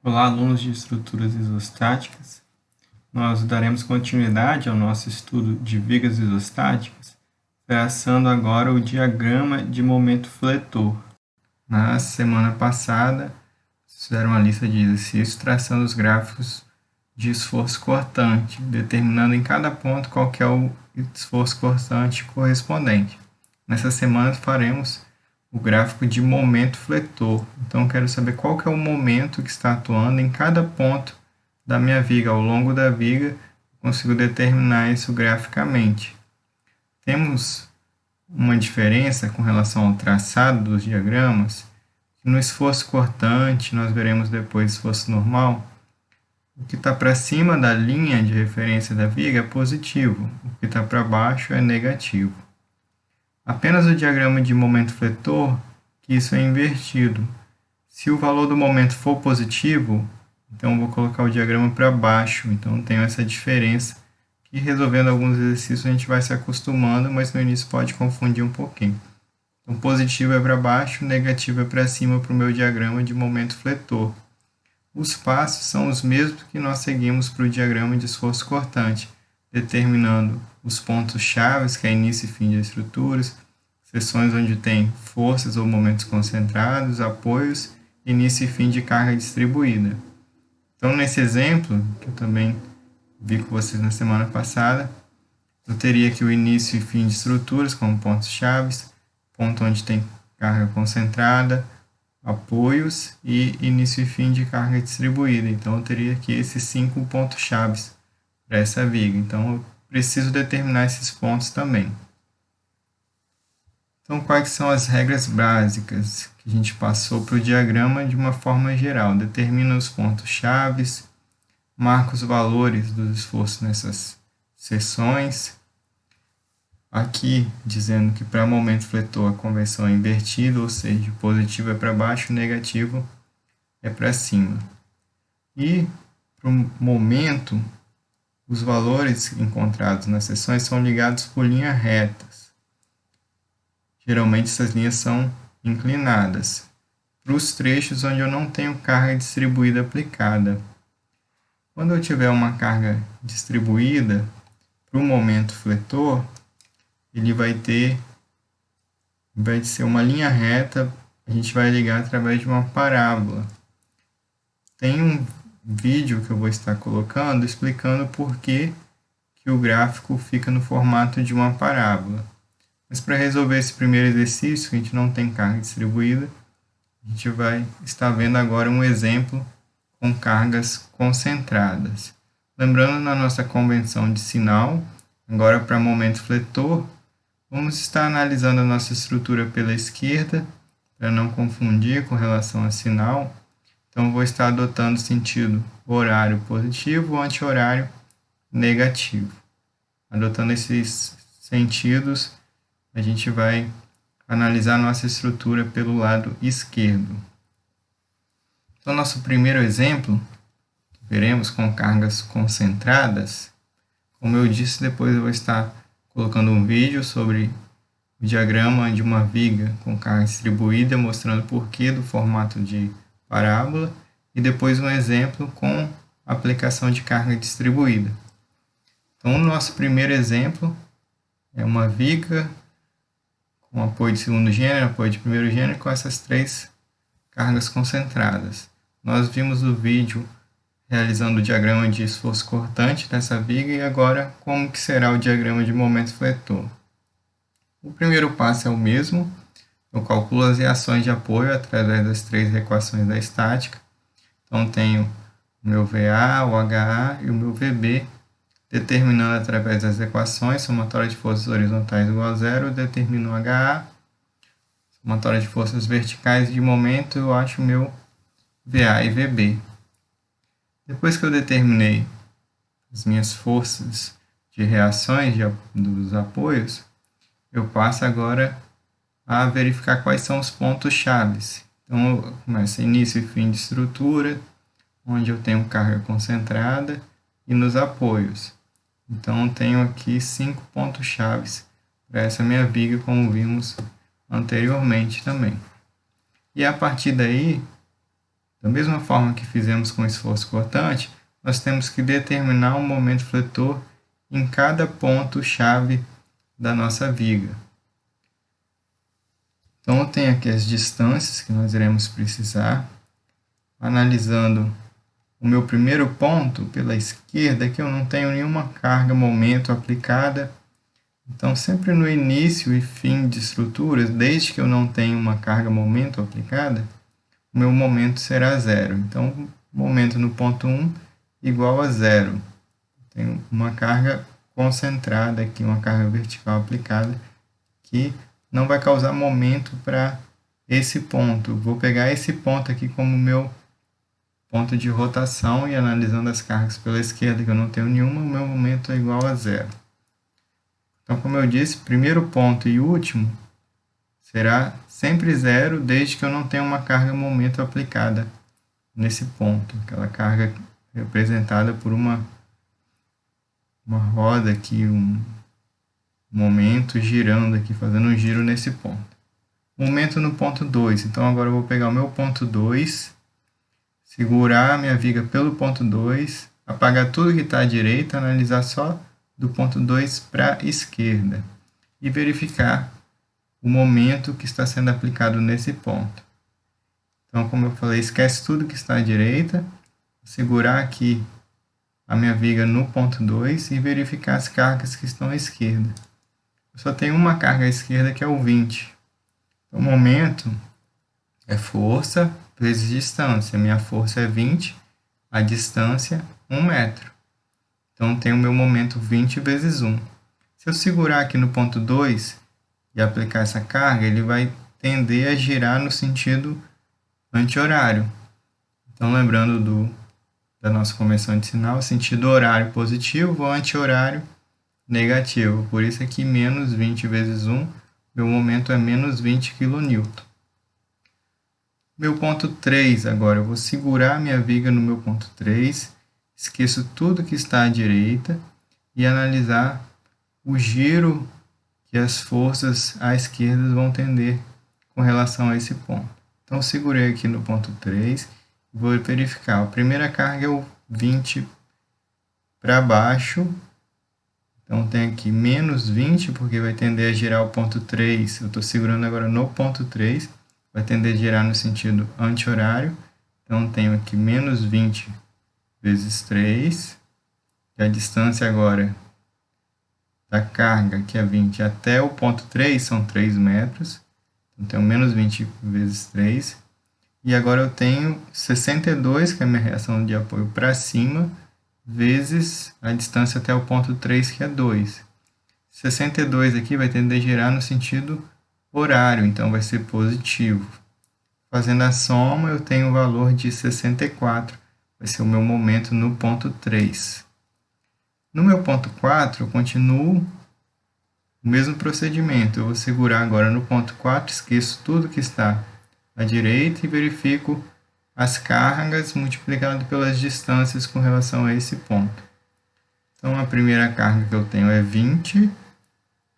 Olá, alunos de estruturas isostáticas. Nós daremos continuidade ao nosso estudo de vigas isostáticas, traçando agora o diagrama de momento fletor. Na semana passada, fizeram uma lista de exercícios traçando os gráficos de esforço cortante, determinando em cada ponto qual que é o esforço cortante correspondente. Nessa semana faremos o gráfico de momento fletor. Então, quero saber qual que é o momento que está atuando em cada ponto da minha viga. Ao longo da viga, consigo determinar isso graficamente. Temos uma diferença com relação ao traçado dos diagramas. No esforço cortante, nós veremos depois esforço normal, o que está para cima da linha de referência da viga é positivo, o que está para baixo é negativo. Apenas o diagrama de momento fletor, que isso é invertido. Se o valor do momento for positivo, então vou colocar o diagrama para baixo. Então tenho essa diferença, que resolvendo alguns exercícios a gente vai se acostumando, mas no início pode confundir um pouquinho. Então positivo é para baixo, negativo é para cima para o meu diagrama de momento fletor. Os passos são os mesmos que nós seguimos para o diagrama de esforço cortante, determinando os pontos chaves, que é início e fim de estruturas, seções onde tem forças ou momentos concentrados, apoios, início e fim de carga distribuída. Então, nesse exemplo, que eu também vi com vocês na semana passada, eu teria aqui o início e fim de estruturas como pontos chaves, ponto onde tem carga concentrada, apoios e início e fim de carga distribuída. Então, eu teria aqui esses 5 pontos chaves para essa viga. Então, eu preciso determinar esses pontos também. Então, quais são as regras básicas que a gente passou para o diagrama de uma forma geral? Determina os pontos chaves, marca os valores dos esforços nessas seções. Aqui, dizendo que para momento fletor a conversão é invertida, ou seja, positivo é para baixo, negativo é para cima. E para o momento, os valores encontrados nas seções são ligados por linhas retas. Geralmente essas linhas são inclinadas. Para os trechos onde eu não tenho carga distribuída aplicada. Quando eu tiver uma carga distribuída, para o momento fletor, ele vai ser uma linha reta, a gente vai ligar através de uma parábola. Tem um vídeo que eu vou estar colocando explicando por que o gráfico fica no formato de uma parábola. Mas para resolver esse primeiro exercício, que a gente não tem carga distribuída, a gente vai estar vendo agora um exemplo com cargas concentradas. Lembrando na nossa convenção de sinal, agora para momento fletor, vamos estar analisando a nossa estrutura pela esquerda, para não confundir com relação a sinal. Então, vou estar adotando o sentido horário positivo ou anti-horário negativo. Adotando esses sentidos, a gente vai analisar a nossa estrutura pelo lado esquerdo. Então, nosso primeiro exemplo, que veremos com cargas concentradas, como eu disse, depois eu vou estar colocando um vídeo sobre o diagrama de uma viga com carga distribuída, mostrando o porquê do formato de parábola, e depois um exemplo com aplicação de carga distribuída. Então, o nosso primeiro exemplo é uma viga com apoio de segundo gênero, apoio de primeiro gênero, com essas 3 cargas concentradas. Nós vimos o vídeo realizando o diagrama de esforço cortante dessa viga e agora como que será o diagrama de momento fletor. O primeiro passo é o mesmo, eu calculo as reações de apoio através das 3 equações da estática. Então tenho o meu VA, o HA e o meu VB, determinando através das equações, somatória de forças horizontais igual a 0, eu determino o HA, somatória de forças verticais de momento, eu acho o meu VA e VB. Depois que eu determinei as minhas forças de reações dos apoios, eu passo agora a verificar quais são os pontos chaves. Então, eu começo início e fim de estrutura, onde eu tenho carga concentrada, e nos apoios. Então, eu tenho aqui 5 pontos chaves para essa minha viga, como vimos anteriormente também. E a partir daí, Da mesma forma que fizemos com o esforço cortante, nós temos que determinar um momento fletor em cada ponto-chave da nossa viga. Então, eu tenho aqui as distâncias que nós iremos precisar. Analisando o meu primeiro ponto pela esquerda, aqui eu não tenho nenhuma carga-momento aplicada. Então, sempre no início e fim de estruturas, desde que eu não tenha uma carga-momento aplicada, o meu momento será zero. Então, momento no ponto 1 igual a zero. Tenho uma carga concentrada aqui, uma carga vertical aplicada, que não vai causar momento para esse ponto. Vou pegar esse ponto aqui como meu ponto de rotação e analisando as cargas pela esquerda, que eu não tenho nenhuma, o meu momento é igual a zero. Então, como eu disse, primeiro ponto e último será sempre zero, desde que eu não tenha uma carga-momento aplicada nesse ponto. Aquela carga representada por uma roda aqui, um momento girando aqui, fazendo um giro nesse ponto. Momento no ponto 2. Então, agora eu vou pegar o meu ponto 2, segurar a minha viga pelo ponto 2, apagar tudo que está à direita, analisar só do ponto 2 para a esquerda e verificar o momento que está sendo aplicado nesse ponto. Então, como eu falei, esquece tudo que está à direita, segurar aqui a minha viga no ponto 2 e verificar as cargas que estão à esquerda. Eu só tenho uma carga à esquerda, que é o 20. Então, o momento é força vezes distância. Minha força é 20, a distância 1 metro. Então, tenho o meu momento 20 vezes 1. Se eu segurar aqui no ponto 2 e aplicar essa carga, ele vai tender a girar no sentido anti-horário. Então, lembrando da nossa convenção de sinal, sentido horário positivo, anti-horário negativo. Por isso aqui, menos 20 vezes 1, meu momento é menos 20 kN. Meu ponto 3 agora, eu vou segurar minha viga no meu ponto 3, esqueço tudo que está à direita e analisar o giro que as forças à esquerda vão tender com relação a esse ponto. Então, segurei aqui no ponto 3 e vou verificar. A primeira carga é o 20 para baixo. Então, tem aqui menos 20, porque vai tender a girar o ponto 3. Eu estou segurando agora no ponto 3. Vai tender a girar no sentido anti-horário. Então, tenho aqui menos 20 vezes 3. E a distância agora da carga, que é 20, até o ponto 3, são 3 metros. Então, tenho menos 20 vezes 3. E agora eu tenho 62, que é a minha reação de apoio para cima, vezes a distância até o ponto 3, que é 2. 62 aqui vai tender a girar no sentido horário, então vai ser positivo. Fazendo a soma, eu tenho o valor de 64, vai ser o meu momento no ponto 3. No meu ponto 4, eu continuo o mesmo procedimento. Eu vou segurar agora no ponto 4, esqueço tudo que está à direita e verifico as cargas multiplicado pelas distâncias com relação a esse ponto. Então, a primeira carga que eu tenho é 20.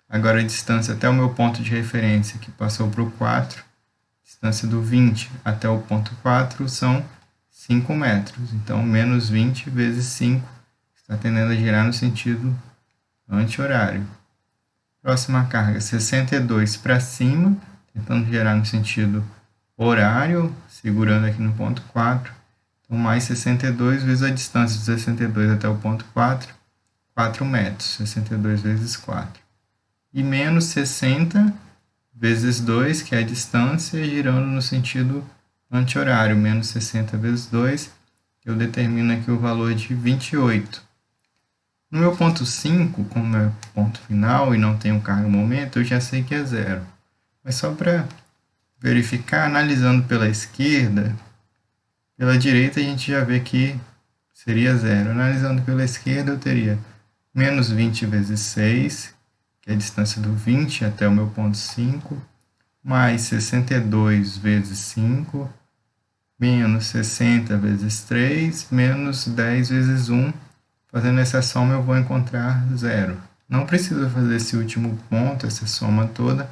Agora, a distância até o meu ponto de referência, que passou para o 4, distância do 20 até o ponto 4 são 5 metros. Então, menos 20 vezes 5 está tendendo a girar no sentido anti-horário. Próxima carga, 62 para cima, tentando girar no sentido horário, segurando aqui no ponto 4. Então, mais 62 vezes a distância de 62 até o ponto 4, 4 metros. 62 vezes 4. E menos 60 vezes 2, que é a distância, girando no sentido anti-horário. Menos 60 vezes 2, eu determino aqui o valor de 28. No meu ponto 5, como é ponto final e não tenho carga-momento, eu já sei que é zero. Mas só para verificar, analisando pela esquerda, pela direita a gente já vê que seria zero. Analisando pela esquerda, eu teria menos 20 vezes 6, que é a distância do 20 até o meu ponto 5, mais 62 vezes 5, menos 60 vezes 3, menos 10 vezes 1. Fazendo essa soma, eu vou encontrar zero. Não precisa fazer esse último ponto, essa soma toda,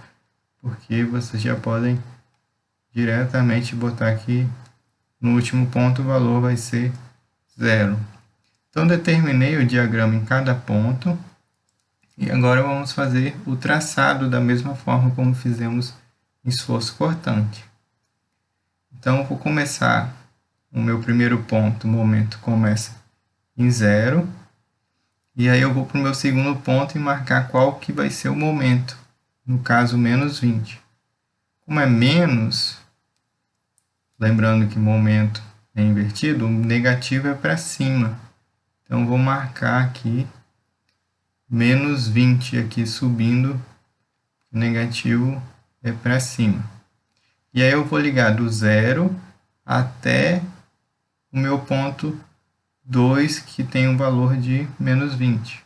porque vocês já podem diretamente botar aqui no último ponto o valor vai ser 0. Então, determinei o diagrama em cada ponto. E agora vamos fazer o traçado da mesma forma como fizemos em esforço cortante. Então, eu vou começar o meu primeiro ponto, o momento começa em 0. E aí eu vou para o meu segundo ponto e marcar qual que vai ser o momento. No caso, menos 20. Como é menos, lembrando que momento é invertido, o negativo é para cima. Então, vou marcar aqui menos 20 aqui subindo, o negativo é para cima. E aí eu vou ligar do 0 até o meu ponto 2, que tem um valor de menos 20.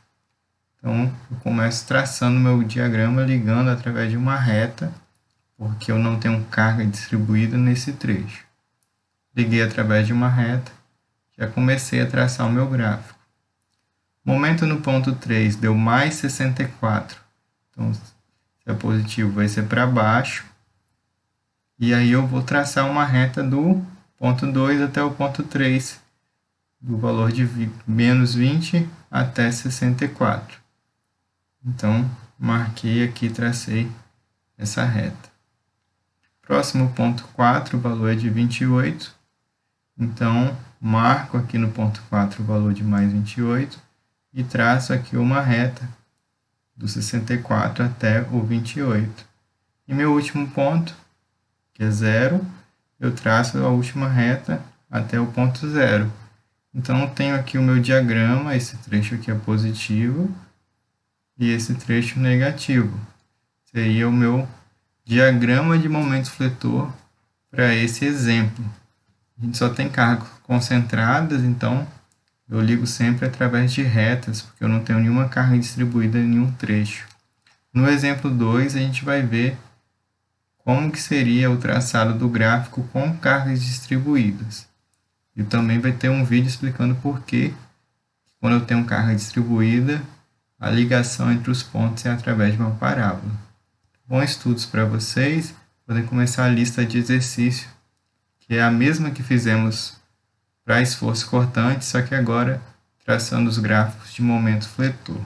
Então, eu começo traçando meu diagrama, ligando através de uma reta, porque eu não tenho carga distribuída nesse trecho. Liguei através de uma reta, já comecei a traçar o meu gráfico. Momento no ponto 3 deu mais 64. Então, se é positivo, vai ser para baixo. E aí eu vou traçar uma reta do ponto 2 até o ponto 3, do valor de menos 20 até 64. Então, marquei aqui, tracei essa reta. Próximo ponto 4, o valor é de 28. Então, marco aqui no ponto 4 o valor de mais 28 e traço aqui uma reta do 64 até o 28. E meu último ponto, que é 0, eu traço a última reta até o ponto 0. Então, eu tenho aqui o meu diagrama, esse trecho aqui é positivo e esse trecho negativo. Seria o meu diagrama de momento fletor para esse exemplo. A gente só tem cargas concentradas, então eu ligo sempre através de retas, porque eu não tenho nenhuma carga distribuída em nenhum trecho. No exemplo 2, a gente vai ver como que seria o traçado do gráfico com cargas distribuídas. E também vai ter um vídeo explicando por que, quando eu tenho carga distribuída, a ligação entre os pontos é através de uma parábola. Bons estudos para vocês. Podem começar a lista de exercício, que é a mesma que fizemos para esforço cortante, só que agora traçando os gráficos de momento fletor.